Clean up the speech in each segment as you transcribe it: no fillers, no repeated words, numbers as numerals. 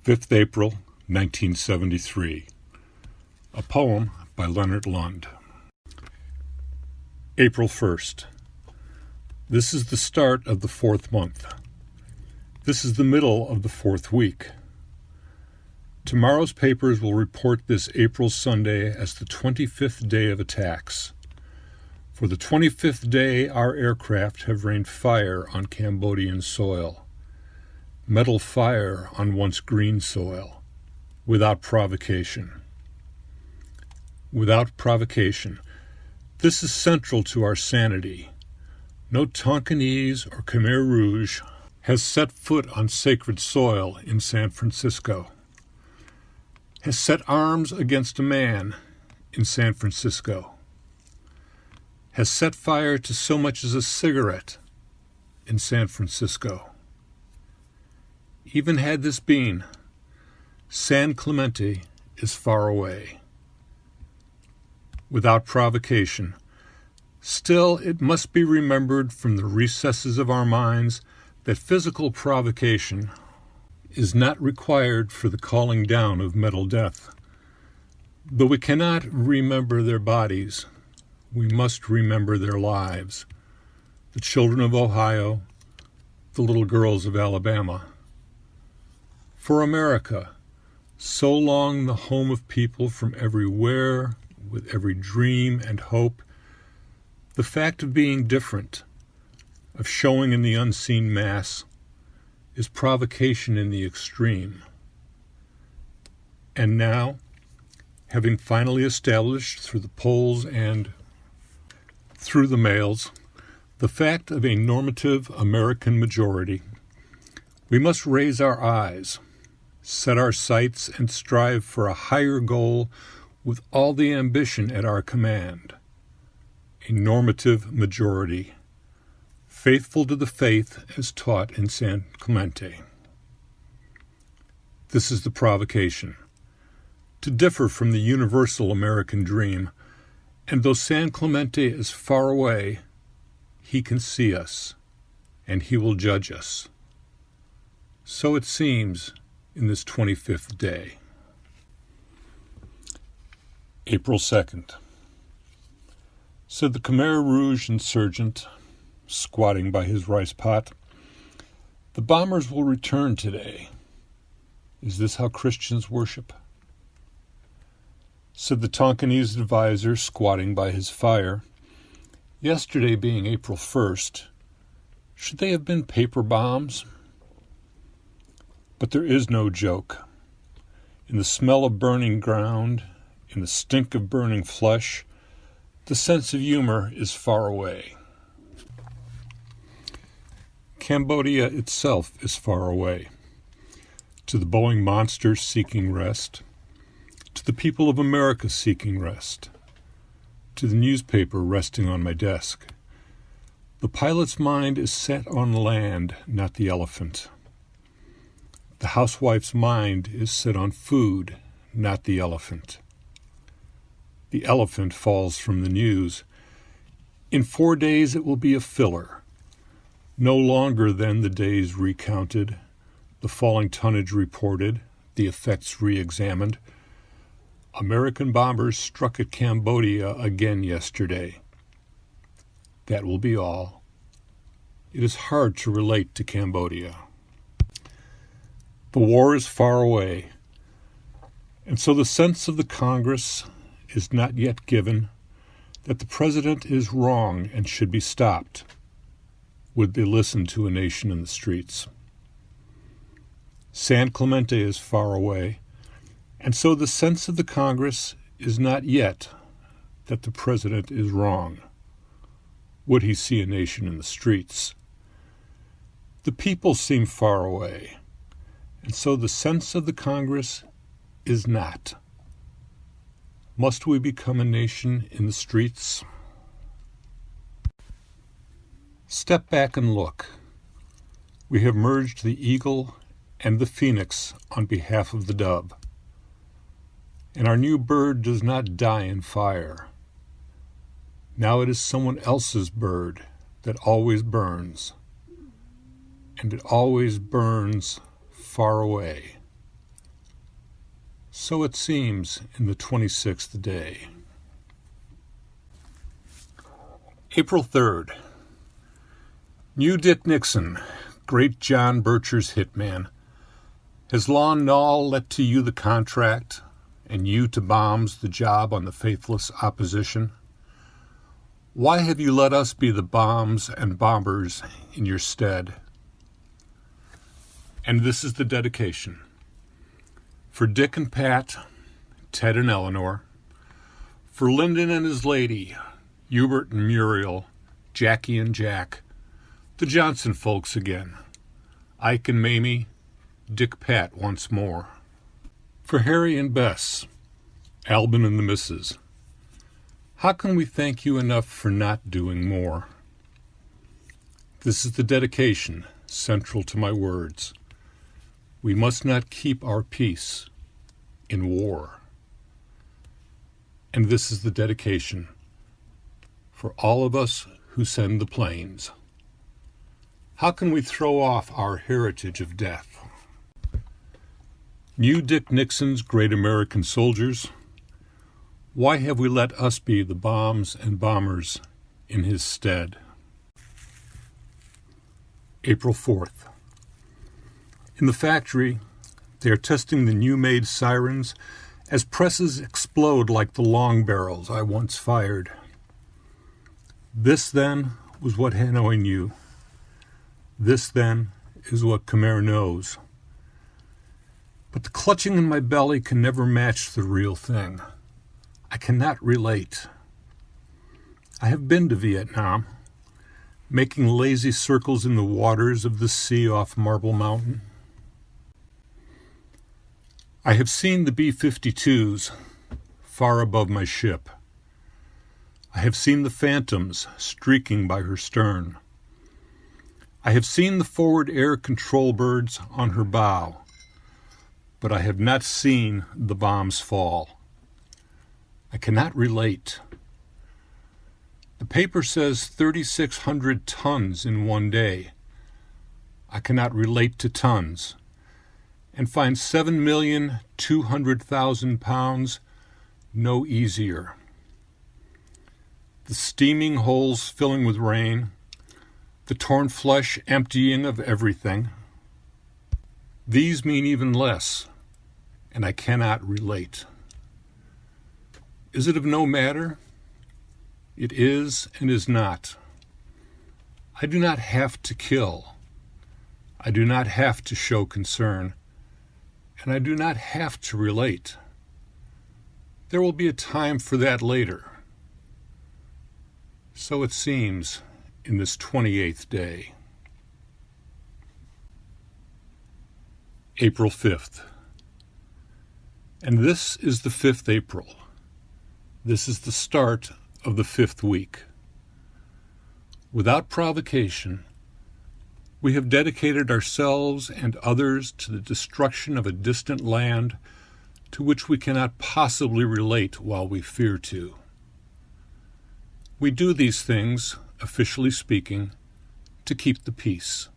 5th April, 1973. A poem by Lennart Lundh. April 1st. This is the start of the 4th month. This is the middle of the 4th week. Tomorrow's papers will report this April Sunday as the 25th day of attacks. For the 25th day, our aircraft have rained fire on Cambodian soil. Metal fire on once green soil, without provocation. Without provocation. This is central to our sanity. No Tonkinese or Khmer Rouge has set foot on sacred soil in San Francisco, has set arms against a man in San Francisco, has set fire to so much as a cigarette in San Francisco. Even had this been, San Clemente is far away. Without provocation, still it must be remembered from the recesses of our minds that physical provocation is not required for the calling down of metal death. Though we cannot remember their bodies, we must remember their lives. The children of Ohio, the little girls of Alabama. For America, so long the home of people from everywhere, with every dream and hope, the fact of being different, of showing in the unseen mass, is provocation in the extreme. And now, having finally established through the polls and through the mails the fact of a normative American majority, we must raise our eyes, set our sights, and strive for a higher goal with all the ambition at our command. A normative majority, faithful to the faith as taught in San Clemente. This is the provocation, to differ from the universal American dream, and though San Clemente is far away, he can see us, and he will judge us. So it seems in this 25th day. April 2nd. Said the Khmer Rouge insurgent, squatting by his rice pot, "The bombers will return today. Is this how Christians worship?" Said the Tonkinese advisor, squatting by his fire, "Yesterday being April 1st, should they have been paper bombs?" But there is no joke. In the smell of burning ground, in the stink of burning flesh, the sense of humor is far away. Cambodia itself is far away. To the Boeing monsters seeking rest, to the people of America seeking rest, to the newspaper resting on my desk. The pilot's mind is set on land, not the elephant. The housewife's mind is set on food, not the elephant. The elephant falls from the news. In 4 days it will be a filler. No longer than the days recounted, the falling tonnage reported, the effects re-examined. American bombers struck at Cambodia again yesterday. That will be all. It is hard to relate to Cambodia. The war is far away, and so the sense of the Congress is not yet given that the president is wrong and should be stopped. Would they listen to a nation in the streets? San Clemente is far away, and so the sense of the Congress is not yet that the president is wrong. Would he see a nation in the streets? The people seem far away, and so the sense of the Congress is not. Must we become a nation in the streets? Step back and look. We have merged the eagle and the phoenix on behalf of the dove. And our new bird does not die in fire. Now it is someone else's bird that always burns, and it always burns far away. So it seems in the 26th day. April 3rd. New Dick Nixon, great John Bircher's hitman. Has Lon Nall let to you the contract, and you to bombs the job on the faithless opposition? Why have you let us be the bombs and bombers in your stead? And this is the dedication. For Dick and Pat, Ted and Eleanor, for Lyndon and his lady, Hubert and Muriel, Jackie and Jack, the Johnson folks again, Ike and Mamie, Dick Pat once more. For Harry and Bess, Albin and the missus, how can we thank you enough for not doing more? This is the dedication, central to my words. We must not keep our peace in war. And this is the dedication for all of us who send the planes. How can we throw off our heritage of death? New Dick Nixon's great American soldiers, why have we let us be the bombs and bombers in his stead? April 4th. In the factory, they are testing the new-made sirens as presses explode like the long barrels I once fired. This, then, was what Hanoi knew. This, then, is what Khmer knows. But the clutching in my belly can never match the real thing. I cannot relate. I have been to Vietnam, making lazy circles in the waters of the sea off Marble Mountain. I have seen the B-52s far above my ship. I have seen the Phantoms streaking by her stern. I have seen the forward air control birds on her bow, but I have not seen the bombs fall. I cannot relate. The paper says 3,600 tons in one day. I cannot relate to tons, and find 7,200,000 pounds no easier. The steaming holes filling with rain, the torn flesh emptying of everything. These mean even less, and I cannot relate. Is it of no matter? It is and is not. I do not have to kill. I do not have to show concern, and I do not have to relate. There will be a time for that later. So it seems in this 28th day. April 5th. And this is the 5th April. This is the start of the 5th week. Without provocation, we have dedicated ourselves and others to the destruction of a distant land to which we cannot possibly relate while we fear to. We do these things, officially speaking, to keep the peace.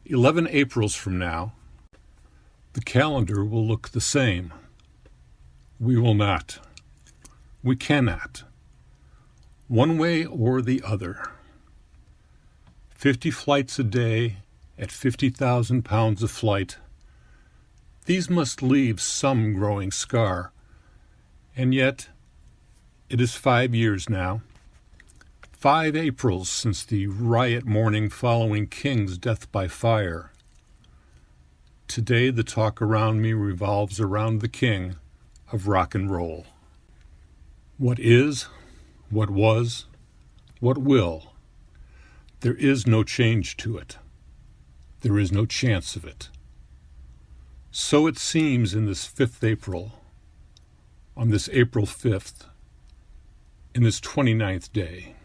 11 Aprils from now, the calendar will look the same. We will not. We cannot. One way or the other. 50 flights a day at 50,000 pounds a flight. These must leave some growing scar. And yet, it is 5 years now. 5 Aprils since the riot morning following King's death by fire. Today the talk around me revolves around the king of rock and roll. What is, what was, what will, there is no change to it. There is no chance of it. So it seems in this 5th April, on this April 5th, in this 29th day.